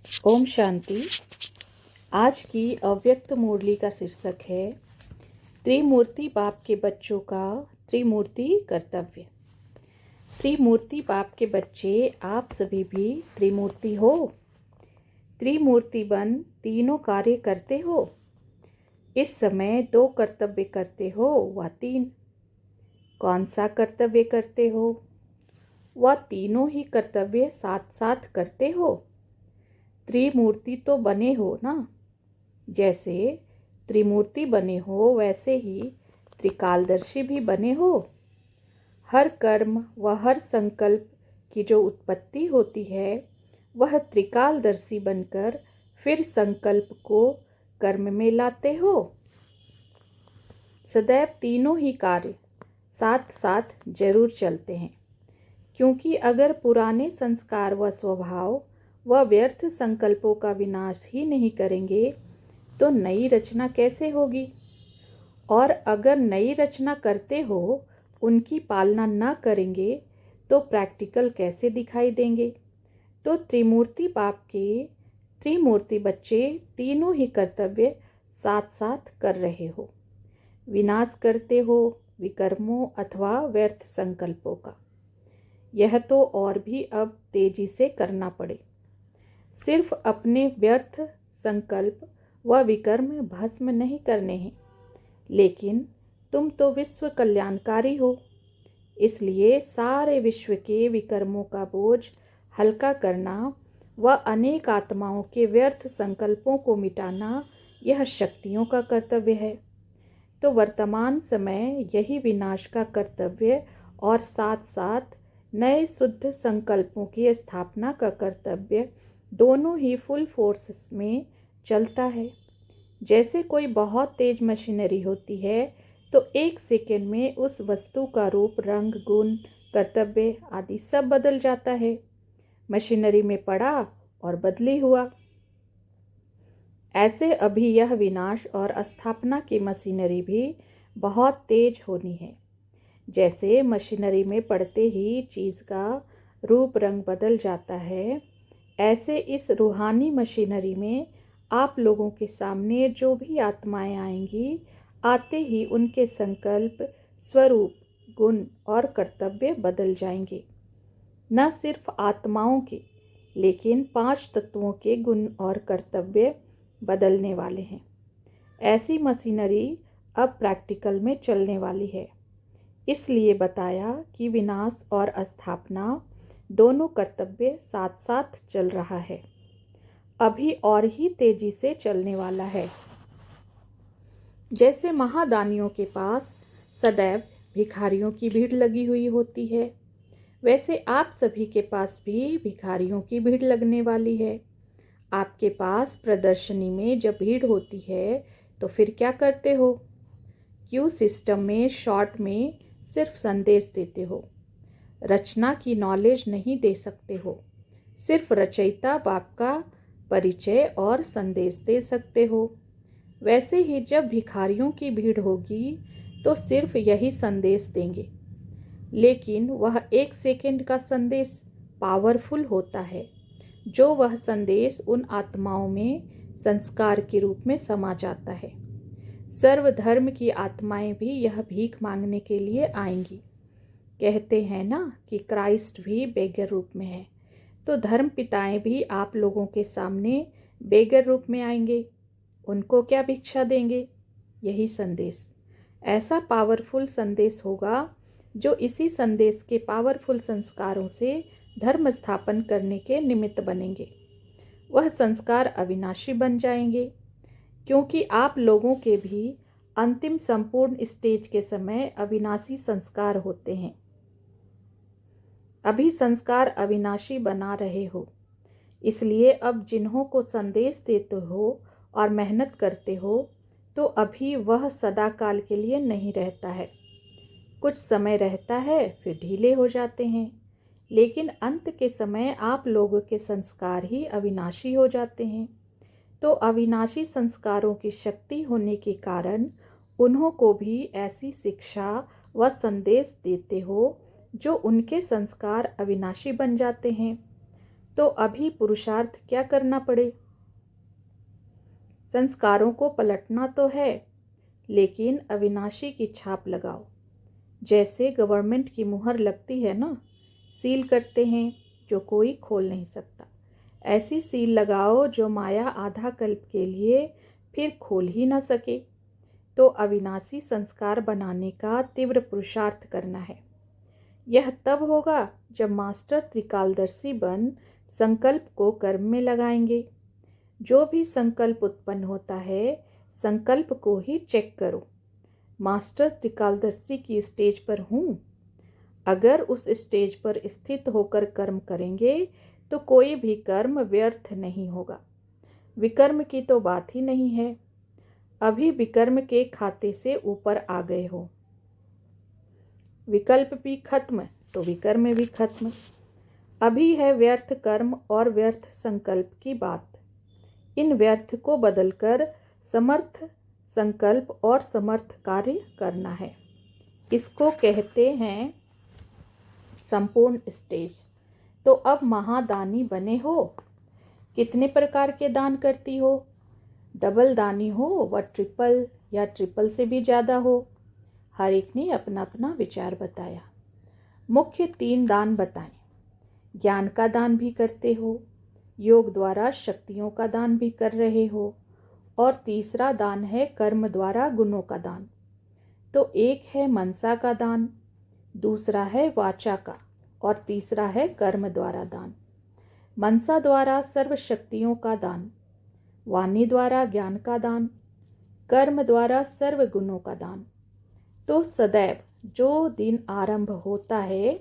ओम शांति। आज की अव्यक्त मुरली का शीर्षक है त्रिमूर्ति बाप के बच्चों का त्रिमूर्ति कर्तव्य। त्रिमूर्ति बाप के बच्चे आप सभी भी त्रिमूर्ति हो। त्रिमूर्ति बन तीनों कार्य करते हो। इस समय 2 कर्तव्य करते हो व 3। कौन सा कर्तव्य करते हो? वह तीनों ही कर्तव्य साथ साथ करते हो। त्रिमूर्ति तो बने हो ना। जैसे त्रिमूर्ति बने हो वैसे ही त्रिकालदर्शी भी बने हो। हर कर्म व हर संकल्प की जो उत्पत्ति होती है वह त्रिकालदर्शी बनकर फिर संकल्प को कर्म में लाते हो। सदैव तीनों ही कार्य साथ साथ जरूर चलते हैं, क्योंकि अगर पुराने संस्कार व स्वभाव व व्यर्थ संकल्पों का विनाश ही नहीं करेंगे तो नई रचना कैसे होगी? और अगर नई रचना करते हो उनकी पालना न करेंगे तो प्रैक्टिकल कैसे दिखाई देंगे? तो त्रिमूर्ति बाप के त्रिमूर्ति बच्चे तीनों ही कर्तव्य साथ साथ कर रहे हो। विनाश करते हो विकर्मों अथवा व्यर्थ संकल्पों का। यह तो और भी अब तेजी से करना पड़े। सिर्फ अपने व्यर्थ संकल्प व विकर्म भस्म नहीं करने हैं, लेकिन तुम तो विश्व कल्याणकारी हो, इसलिए सारे विश्व के विकर्मों का बोझ हल्का करना व अनेक आत्माओं के व्यर्थ संकल्पों को मिटाना यह शक्तियों का कर्तव्य है। तो वर्तमान समय यही विनाश का कर्तव्य और साथ साथ नए शुद्ध संकल्पों की स्थापना का कर्तव्य दोनों ही फुल फोर्स में चलता है। जैसे कोई बहुत तेज मशीनरी होती है तो 1 सेकेंड में उस वस्तु का रूप, रंग, गुण, कर्तव्य आदि सब बदल जाता है। मशीनरी में पड़ा और बदली हुआ। ऐसे अभी यह विनाश और स्थापना की मशीनरी भी बहुत तेज होनी है। जैसे मशीनरी में पड़ते ही चीज़ का रूप रंग बदल जाता है, ऐसे इस रूहानी मशीनरी में आप लोगों के सामने जो भी आत्माएं आएंगी, आते ही उनके संकल्प, स्वरूप, गुण और कर्तव्य बदल जाएंगे। न सिर्फ आत्माओं के, लेकिन 5 तत्वों के गुण और कर्तव्य बदलने वाले हैं। ऐसी मशीनरी अब प्रैक्टिकल में चलने वाली है। इसलिए बताया कि विनाश और स्थापना दोनों कर्तव्य साथ साथ चल रहा है। अभी और ही तेजी से चलने वाला है। जैसे महादानियों के पास सदैव भिखारियों की भीड़ लगी हुई होती है, वैसे आप सभी के पास भी भिखारियों की भीड़ लगने वाली है। आपके पास प्रदर्शनी में जब भीड़ होती है तो फिर क्या करते हो? क्यू सिस्टम में शॉर्ट में सिर्फ संदेश देते हो, रचना की नॉलेज नहीं दे सकते हो। सिर्फ रचयिता बाप का परिचय और संदेश दे सकते हो। वैसे ही जब भिखारियों की भीड़ होगी तो सिर्फ यही संदेश देंगे, लेकिन वह 1 सेकेंड का संदेश पावरफुल होता है। जो वह संदेश उन आत्माओं में संस्कार के रूप में समा जाता है। सर्वधर्म की आत्माएं भी यह भीख मांगने के लिए आएंगी। कहते हैं ना कि क्राइस्ट भी बेगर रूप में है, तो धर्म पिताएं भी आप लोगों के सामने बेगर रूप में आएंगे। उनको क्या भिक्षा देंगे? यही संदेश। ऐसा पावरफुल संदेश होगा जो इसी संदेश के पावरफुल संस्कारों से धर्म स्थापन करने के निमित्त बनेंगे। वह संस्कार अविनाशी बन जाएंगे, क्योंकि आप लोगों के भी अंतिम संपूर्ण स्टेज के समय अविनाशी संस्कार होते हैं। अभी संस्कार अविनाशी बना रहे हो, इसलिए अब जिन्हों को संदेश देते हो और मेहनत करते हो तो अभी वह सदाकाल के लिए नहीं रहता है। कुछ समय रहता है फिर ढीले हो जाते हैं, लेकिन अंत के समय आप लोगों के संस्कार ही अविनाशी हो जाते हैं। तो अविनाशी संस्कारों की शक्ति होने के कारण उन्हों को भी ऐसी शिक्षा व संदेश देते हो जो उनके संस्कार अविनाशी बन जाते हैं। तो अभी पुरुषार्थ क्या करना पड़े। संस्कारों को पलटना तो है, लेकिन अविनाशी की छाप लगाओ। जैसे गवर्नमेंट की मुहर लगती है ना, सील करते हैं जो कोई खोल नहीं सकता। ऐसी सील लगाओ जो माया आधा कल्प के लिए फिर खोल ही ना सके। तो अविनाशी संस्कार बनाने का तीव्र पुरुषार्थ करना है। यह तब होगा जब मास्टर त्रिकालदर्शी बन संकल्प को कर्म में लगाएंगे। जो भी संकल्प उत्पन्न होता है, संकल्प को ही चेक करो। मास्टर त्रिकालदर्शी की स्टेज पर हूँ। अगर उस स्टेज पर स्थित होकर कर्म करेंगे तो कोई भी कर्म व्यर्थ नहीं होगा। विकर्म की तो बात ही नहीं है। अभी विकर्म के खाते से ऊपर आ गए हो। विकल्प भी खत्म तो विकर्म भी खत्म। अभी है व्यर्थ कर्म और व्यर्थ संकल्प की बात। इन व्यर्थ को बदलकर समर्थ संकल्प और समर्थ कार्य करना है। इसको कहते हैं संपूर्ण स्टेज। तो अब महादानी बने हो। कितने प्रकार के दान करती हो? डबल दानी हो व ट्रिपल या ट्रिपल से भी ज़्यादा हो? हर एक ने अपना अपना विचार बताया। मुख्य 3 दान बताएं। ज्ञान का दान भी करते हो, योग द्वारा शक्तियों का दान भी कर रहे हो, और तीसरा दान है कर्म द्वारा गुणों का दान। तो एक है मनसा का दान, दूसरा है वाचा का, और तीसरा है कर्म द्वारा दान। मनसा द्वारा सर्व शक्तियों का दान, वाणी द्वारा ज्ञान का दान, कर्म द्वारा सर्व गुणों का दान। तो सदैव जो दिन आरंभ होता है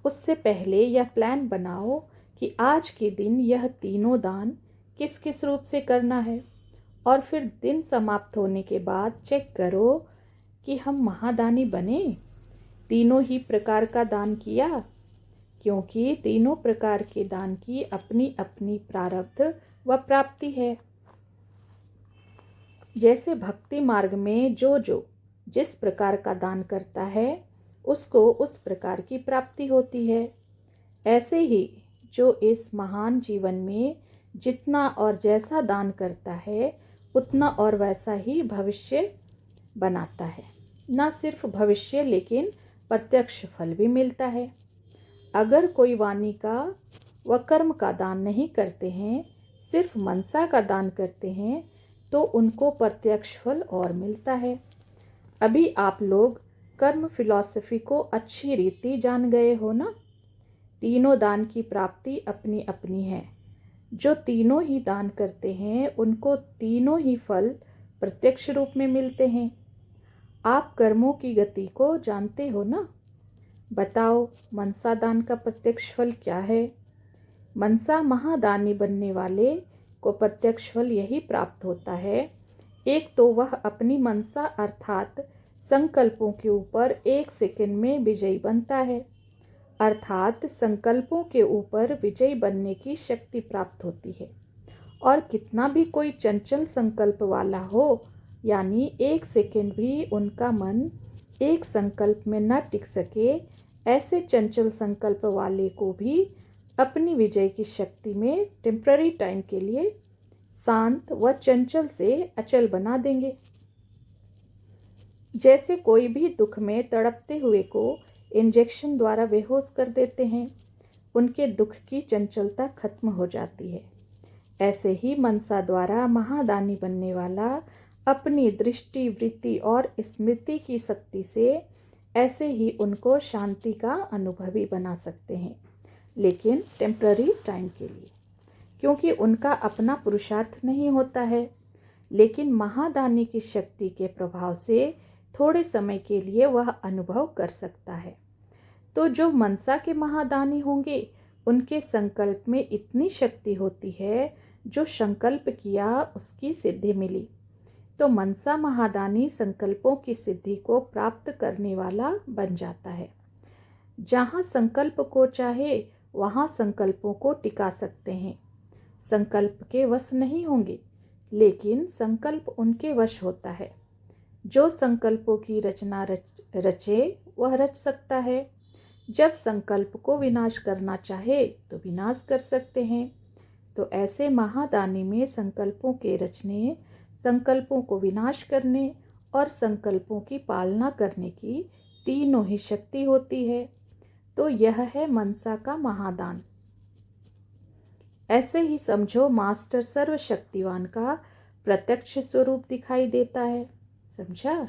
उससे पहले यह प्लान बनाओ कि आज के दिन यह तीनों दान किस किस रूप से करना है, और फिर दिन समाप्त होने के बाद चेक करो कि हम महादानी बने, तीनों ही प्रकार का दान किया। क्योंकि तीनों प्रकार के दान की अपनी अपनी प्रारब्ध व प्राप्ति है। जैसे भक्ति मार्ग में जो जिस प्रकार का दान करता है उसको उस प्रकार की प्राप्ति होती है, ऐसे ही जो इस महान जीवन में जितना और जैसा दान करता है उतना और वैसा ही भविष्य बनाता है। न सिर्फ भविष्य लेकिन प्रत्यक्ष फल भी मिलता है। अगर कोई वाणी का व कर्म का दान नहीं करते हैं, सिर्फ मनसा का दान करते हैं, तो उनको प्रत्यक्ष फल और मिलता है। अभी आप लोग कर्म फिलॉसफी को अच्छी रीति जान गए हो ना। तीनों दान की प्राप्ति अपनी अपनी है। जो तीनों ही दान करते हैं उनको तीनों ही फल प्रत्यक्ष रूप में मिलते हैं। आप कर्मों की गति को जानते हो ना। बताओ मनसा दान का प्रत्यक्ष फल क्या है? मनसा महादानी बनने वाले को प्रत्यक्ष फल यही प्राप्त होता है। एक तो वह अपनी मनसा अर्थात संकल्पों के ऊपर 1 सेकंड में विजयी बनता है, अर्थात संकल्पों के ऊपर विजयी बनने की शक्ति प्राप्त होती है। और कितना भी कोई चंचल संकल्प वाला हो, यानी 1 सेकंड भी उनका मन एक संकल्प में न टिक सके, ऐसे चंचल संकल्प वाले को भी अपनी विजय की शक्ति में टेम्पररी टाइम के लिए शांत व चंचल से अचल बना देंगे। जैसे कोई भी दुख में तड़पते हुए को इंजेक्शन द्वारा बेहोश कर देते हैं, उनके दुख की चंचलता खत्म हो जाती है। ऐसे ही मनसा द्वारा महादानी बनने वाला अपनी दृष्टि, वृत्ति और स्मृति की शक्ति से ऐसे ही उनको शांति का अनुभवी बना सकते हैं, लेकिन टेम्पररी टाइम के लिए, क्योंकि उनका अपना पुरुषार्थ नहीं होता है। लेकिन महादानी की शक्ति के प्रभाव से थोड़े समय के लिए वह अनुभव कर सकता है। तो जो मनसा के महादानी होंगे उनके संकल्प में इतनी शक्ति होती है, जो संकल्प किया उसकी सिद्धि मिली। तो मनसा महादानी संकल्पों की सिद्धि को प्राप्त करने वाला बन जाता है। जहाँ संकल्प को चाहे वहाँ संकल्पों को टिका सकते हैं। संकल्प के वश नहीं होंगे, लेकिन संकल्प उनके वश होता है। जो संकल्पों की रचना रचे वह रच सकता है। जब संकल्प को विनाश करना चाहे तो विनाश कर सकते हैं। तो ऐसे महादानी में संकल्पों के रचने, संकल्पों को विनाश करने और संकल्पों की पालना करने की तीनों ही शक्ति होती है। तो यह है मनसा का महादान। ऐसे ही समझो मास्टर सर्वशक्तिवान का प्रत्यक्ष स्वरूप दिखाई देता है। समझा?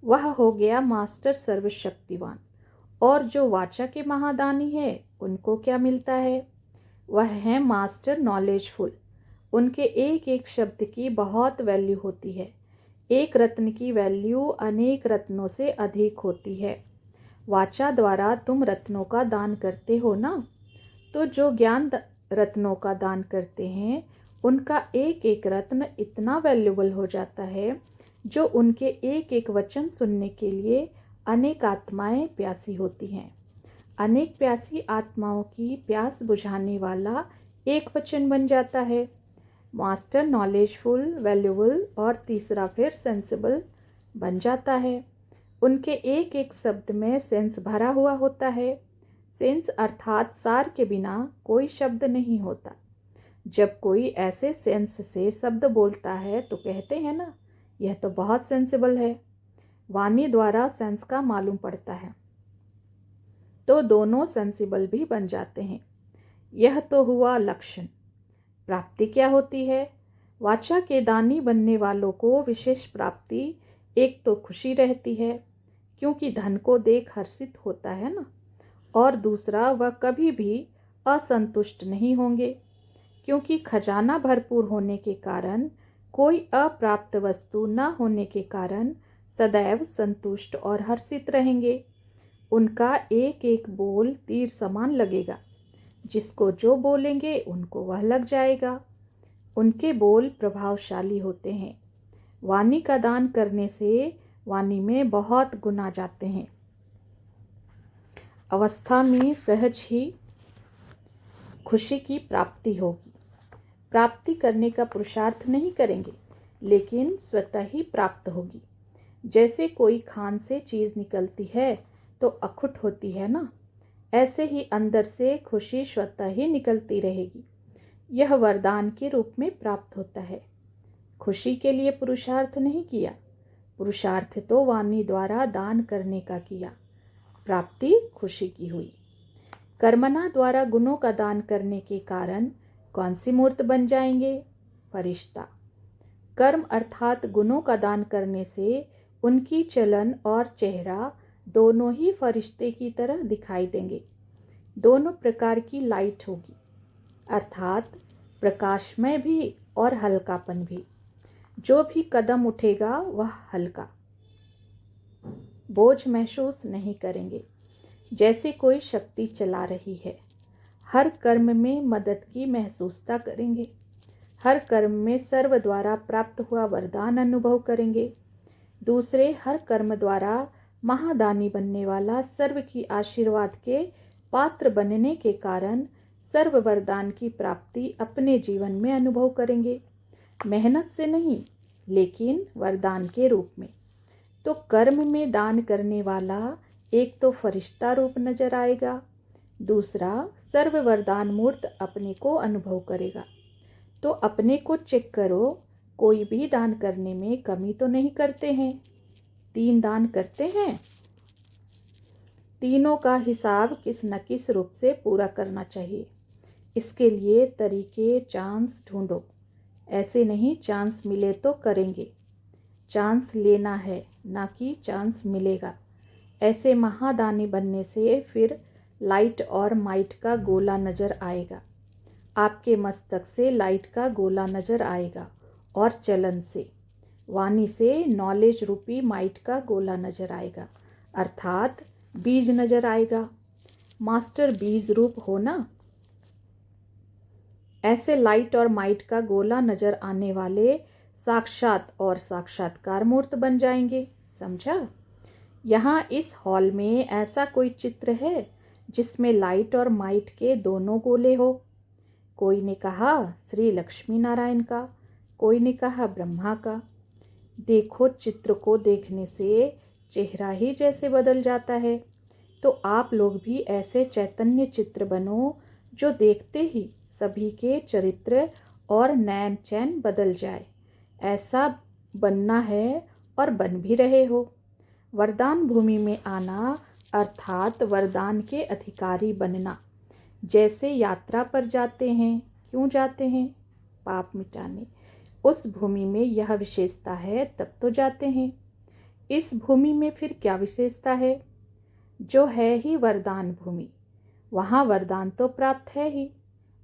वह हो गया मास्टर सर्वशक्तिवान। और जो वाचा के महादानी है उनको क्या मिलता है? वह है मास्टर नॉलेजफुल। उनके एक एक शब्द की बहुत वैल्यू होती है। एक रत्न की वैल्यू अनेक रत्नों से अधिक होती है। वाचा द्वारा तुम रत्नों का दान करते हो ना, तो जो ज्ञान रत्नों का दान करते हैं उनका एक एक रत्न इतना वैल्यूबल हो जाता है, जो उनके एक एक वचन सुनने के लिए अनेक आत्माएं प्यासी होती हैं। अनेक प्यासी आत्माओं की प्यास बुझाने वाला एक वचन बन जाता है। मास्टर नॉलेजफुल, वैल्यूबल और तीसरा फिर सेंसिबल बन जाता है। उनके एक एक शब्द में सेंस भरा हुआ होता है। सेंस अर्थात सार के बिना कोई शब्द नहीं होता। जब कोई ऐसे सेंस से शब्द बोलता है तो कहते हैं ना, यह तो बहुत सेंसिबल है। वाणी द्वारा सेंस का मालूम पड़ता है, तो दोनों सेंसिबल भी बन जाते हैं। यह तो हुआ लक्षण। प्राप्ति क्या होती है? वाचा के दानी बनने वालों को विशेष प्राप्ति एक तो खुशी रहती है, क्योंकि धन को देख हर्षित होता है ना, और दूसरा वह कभी भी असंतुष्ट नहीं होंगे, क्योंकि खजाना भरपूर होने के कारण, कोई अप्राप्त वस्तु न होने के कारण सदैव संतुष्ट और हर्षित रहेंगे। उनका एक एक बोल तीर समान लगेगा। जिसको जो बोलेंगे उनको वह लग जाएगा। उनके बोल प्रभावशाली होते हैं। वाणी का दान करने से वाणी में बहुत गुण आ जाते हैं। अवस्था में सहज ही खुशी की प्राप्ति होगी। प्राप्ति करने का पुरुषार्थ नहीं करेंगे, लेकिन स्वतः ही प्राप्त होगी। जैसे कोई खान से चीज़ निकलती है तो अखुट होती है ना, ऐसे ही अंदर से खुशी स्वतः ही निकलती रहेगी। यह वरदान के रूप में प्राप्त होता है। खुशी के लिए पुरुषार्थ नहीं किया, पुरुषार्थ तो वाणी द्वारा दान करने का किया। प्राप्ति खुशी की हुई। कर्मना द्वारा गुणों का दान करने के कारण कौन सी मूर्त बन जाएंगे? फरिश्ता। कर्म अर्थात गुणों का दान करने से उनकी चलन और चेहरा दोनों ही फरिश्ते की तरह दिखाई देंगे। दोनों प्रकार की लाइट होगी, अर्थात प्रकाशमय भी और हल्कापन भी। जो भी कदम उठेगा वह हल्का, बोझ महसूस नहीं करेंगे, जैसे कोई शक्ति चला रही है। हर कर्म में मदद की महसूसता करेंगे। हर कर्म में सर्व द्वारा प्राप्त हुआ वरदान अनुभव करेंगे। दूसरे हर कर्म द्वारा महादानी बनने वाला सर्व की आशीर्वाद के पात्र बनने के कारण सर्व वरदान की प्राप्ति अपने जीवन में अनुभव करेंगे। मेहनत से नहीं, लेकिन वरदान के रूप में। तो कर्म में दान करने वाला एक तो फरिश्ता रूप नजर आएगा, दूसरा सर्व वरदान मूर्त अपने को अनुभव करेगा। तो अपने को चेक करो, कोई भी दान करने में कमी तो नहीं करते हैं। 3 दान करते हैं, तीनों का हिसाब किस न किस रूप से पूरा करना चाहिए। इसके लिए तरीके, चांस ढूंढो। ऐसे नहीं चांस मिले तो करेंगे। चांस लेना है, ना कि चांस मिलेगा। ऐसे महादानी बनने से फिर लाइट और माइट का गोला नजर आएगा। आपके मस्तक से लाइट का गोला नजर आएगा और चलन से, वाणी से नॉलेज रूपी माइट का गोला नजर आएगा, अर्थात बीज नजर आएगा। मास्टर बीज रूप हो ना, ऐसे लाइट और माइट का गोला नजर आने वाले साक्षात और साक्षात्कार मूर्त बन जाएंगे। समझा? यहाँ इस हॉल में ऐसा कोई चित्र है जिसमें लाइट और माइट के दोनों गोले हो? कोई ने कहा श्री लक्ष्मी नारायण का, कोई ने कहा ब्रह्मा का। देखो, चित्र को देखने से चेहरा ही जैसे बदल जाता है। तो आप लोग भी ऐसे चैतन्य चित्र बनो जो देखते ही सभी के चरित्र और नैन चैन बदल जाए। ऐसा बनना है और बन भी रहे हो। वरदान भूमि में आना अर्थात वरदान के अधिकारी बनना। जैसे यात्रा पर जाते हैं, क्यों जाते हैं? पाप मिटाने। उस भूमि में यह विशेषता है तब तो जाते हैं। इस भूमि में फिर क्या विशेषता है? जो है ही वरदान भूमि, वहाँ वरदान तो प्राप्त है ही।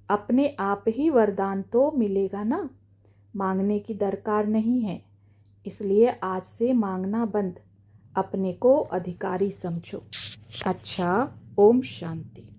अपने आप ही वरदान तो मिलेगा ना, मांगने की दरकार नहीं है। इसलिए आज से मांगना बंद, अपने को अधिकारी समझो। अच्छा, ओम शांति।